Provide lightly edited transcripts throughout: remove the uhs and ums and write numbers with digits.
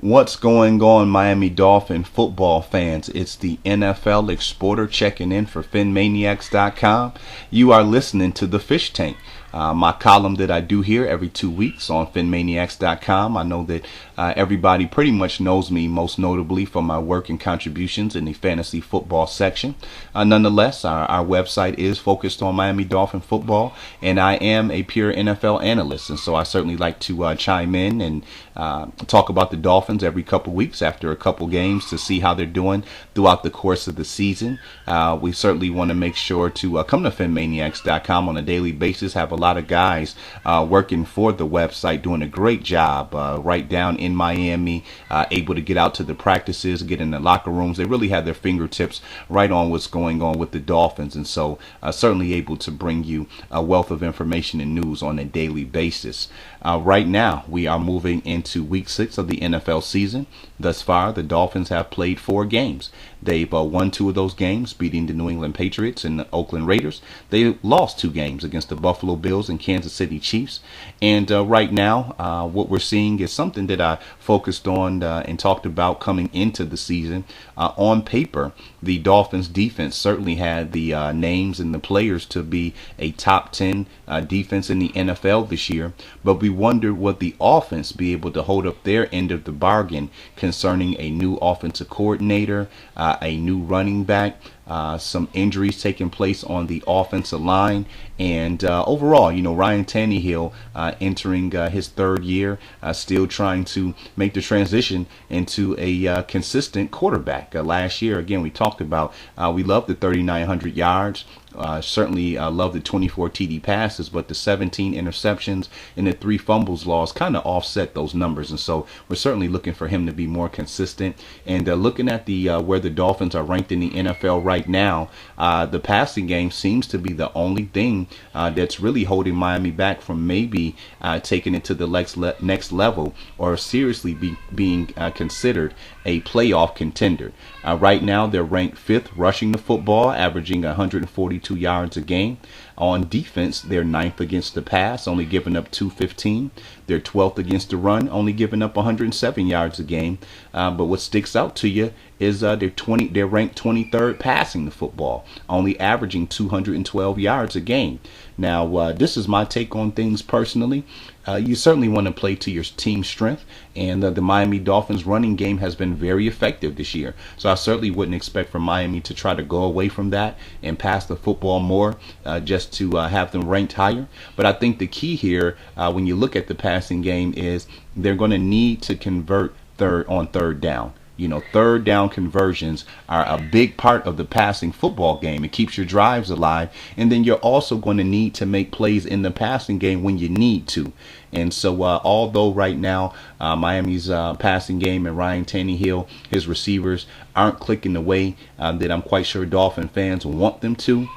What's going on, Miami Dolphin football fans? It's the NFL Exporter checking in for FinManiacs.com. You are listening to The Fish Tank, my column that I do here every 2 weeks on FinManiacs.com. I know that everybody pretty much knows me, most notably for my work and contributions in the fantasy football section. Nonetheless, our website is focused on Miami Dolphin football, and I am a pure NFL analyst, and so I certainly like to chime in and talk about the Dolphins every couple weeks after a couple games to see how they're doing throughout the course of the season. We certainly want to make sure to come to FinManiacs.com on a daily basis. Have a lot of guys working for the website doing a great job right down in Miami, able to get out to the practices, get in the locker rooms. They really have their fingertips right on what's going on with the Dolphins, and so certainly able to bring you a wealth of information and news on a daily basis. Right now, we are moving into week 6 of the NFL season. Thus far, the Dolphins have played 4 games. They've won 2 of those games, beating the New England Patriots and the Oakland Raiders. They lost 2 games against the Buffalo Bills and Kansas City Chiefs. And right now, what we're seeing is something that I focused on and talked about coming into the season. On paper, the Dolphins defense certainly had the names and the players to be a top 10 defense in the NFL this year. But we wondered would the offense be able to hold up their end of the bargain concerning a new offensive coordinator, a new running back, some injuries taking place on the offensive line, and overall, Ryan Tannehill entering his 3rd year, still trying to make the transition into a consistent quarterback. Last year, again, we talked about we love the 3,900 yards. Certainly love the 24 TD passes, but the 17 interceptions and the 3 fumbles lost kind of offset those numbers, and so we're certainly looking for him to be more consistent. And looking at the where the Dolphins are ranked in the NFL right now, the passing game seems to be the only thing that's really holding Miami back from maybe taking it to the next level or seriously being considered a playoff contender. Right now, they're ranked 5th rushing the football, averaging 142 yards a game. On defense, they're 9th against the pass, only giving up 215. They're 12th against the run, only giving up 107 yards a game. But what sticks out to you is they're ranked 23rd passing the football, only averaging 212 yards a game. Now, this is my take on things personally. You certainly want to play to your team's strength, and the Miami Dolphins running game has been very effective this year. So I certainly wouldn't expect for Miami to try to go away from that and pass the football more just to have them ranked higher. But I think the key here, when you look at the passing game, is they're going to need to convert on third down. Third down conversions are a big part of the passing football game. It keeps your drives alive. And then you're also going to need to make plays in the passing game when you need to. And so although right now Miami's passing game and Ryan Tannehill, his receivers, aren't clicking the way that I'm quite sure Dolphin fans want them to,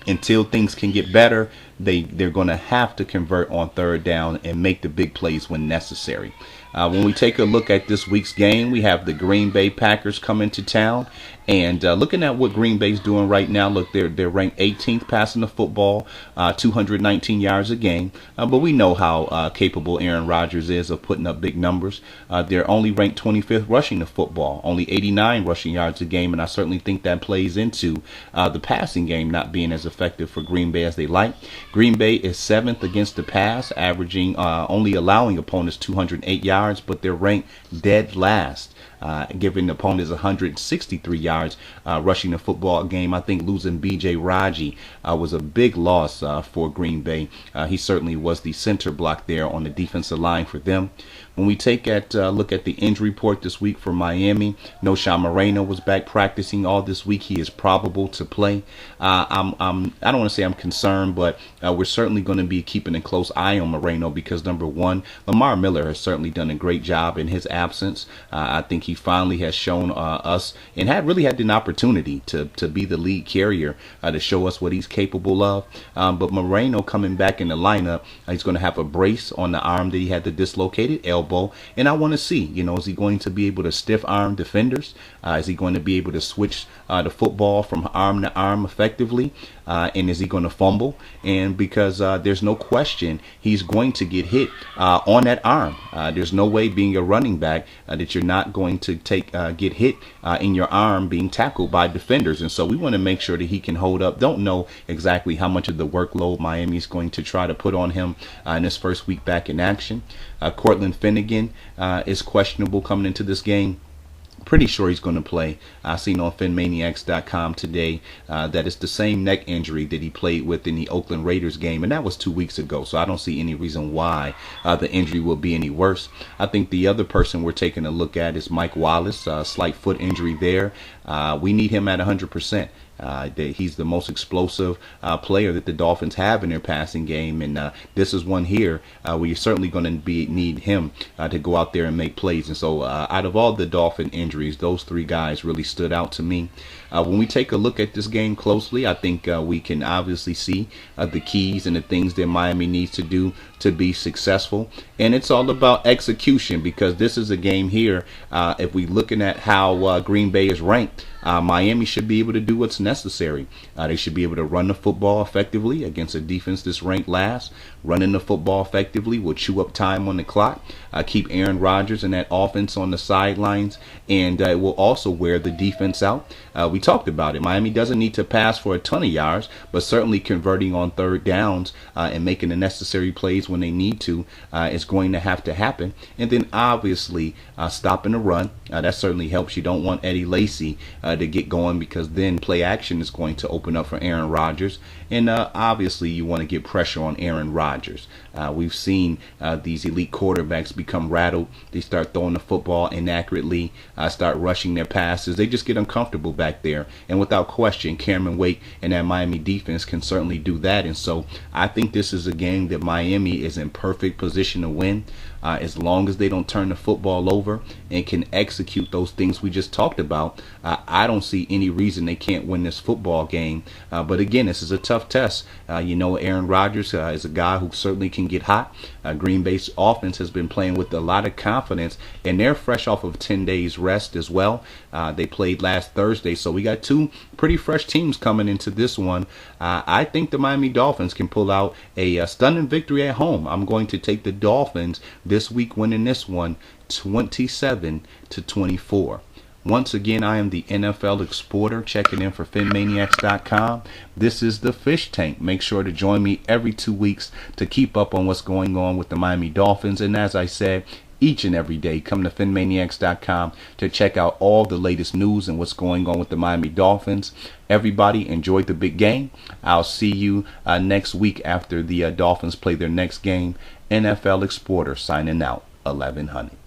until things can get better, they're going to have to convert on third down and make the big plays when necessary. When we take a look at this week's game, we have the Green Bay Packers coming to town. And looking at what Green Bay's doing right now, look, they're ranked 18th passing the football, 219 yards a game. But we know how capable Aaron Rodgers is of putting up big numbers. They're only ranked 25th rushing the football, only 89 rushing yards a game. And I certainly think that plays into the passing game not being as effective for Green Bay as they like. Green Bay is 7th against the pass, averaging only allowing opponents 208 yards, but they're ranked dead last, giving opponents 163 yards rushing the football game. I think losing B.J. Raji was a big loss for Green Bay. He certainly was the center block there on the defensive line for them. When we take a look at the injury report this week for Miami, Nosha Moreno was back practicing all this week. He is probable to play. I don't want to say I'm concerned, but we're certainly going to be keeping a close eye on Moreno because, number one, Lamar Miller has certainly done a great job in his absence. I think he finally has shown us and really had an opportunity to be the lead carrier to show us what he's capable of. But Moreno coming back in the lineup, he's going to have a brace on the arm that he had the dislocated elbow. And I want to see, is he going to be able to stiff arm defenders? Is he going to be able to switch the football from arm to arm effectively? and is he going to fumble? And because there's no question he's going to get hit on that arm. There's no way, being a running back, that you're not going to get hit in your arm being tackled by defenders. And so we want to make sure that he can hold up. Don't know exactly how much of the workload Miami is going to try to put on him in his first week back in action. Cortland Finnegan is questionable coming into this game. Pretty sure he's going to play. I seen on FinManiacs.com today that it's the same neck injury that he played with in the Oakland Raiders game, and that was 2 weeks ago. So I don't see any reason why the injury will be any worse. I think the other person we're taking a look at is Mike Wallace. Slight foot injury there. We need him at 100%. He's the most explosive player that the Dolphins have in their passing game, and this is one here where you're certainly going to need him to go out there and make plays. And so out of all the Dolphin injuries, those three guys really stood out to me. When we take a look at this game closely, I think we can obviously see the keys and the things that Miami needs to do to be successful. And it's all about execution, because this is a game here. If we're looking at how Green Bay is ranked, Miami should be able to do what's necessary. They should be able to run the football effectively against a defense that's ranked last. Running the football effectively will chew up time on the clock, keep Aaron Rodgers and that offense on the sidelines, and it will also wear the defense out. We talked about it. Miami doesn't need to pass for a ton of yards, but certainly converting on third downs and making the necessary plays when they need to is going to have to happen. And then obviously stopping the run. That certainly helps. You don't want Eddie Lacy to get going, because then play action is going to open up for Aaron Rodgers. And obviously you want to get pressure on Aaron Rodgers. We've seen these elite quarterbacks become rattled. They start throwing the football inaccurately, start rushing their passes. They just get uncomfortable back there. And without question, Cameron Wake and that Miami defense can certainly do that. And so I think this is a game that Miami is in perfect position to win. As long as they don't turn the football over and can execute those things we just talked about, I don't see any reason they can't win this football game. But again, this is a tough test. Aaron Rodgers is a guy who certainly can get hot. Green Bay's offense has been playing with a lot of confidence, and they're fresh off of 10 days rest as well. They played last Thursday, so we got two pretty fresh teams coming into this one. I think the Miami Dolphins can pull out a stunning victory at home. I'm going to take the Dolphins this week, winning this one 27-24. Once again, I am the NFL Exporter, checking in for FinManiacs.com. This is the Fish Tank. Make sure to join me every 2 weeks to keep up on what's going on with the Miami Dolphins. And as I said, each and every day, come to FinManiacs.com to check out all the latest news and what's going on with the Miami Dolphins. Everybody, enjoy the big game. I'll see you next week after the Dolphins play their next game. NFL Exporter signing out. 1100.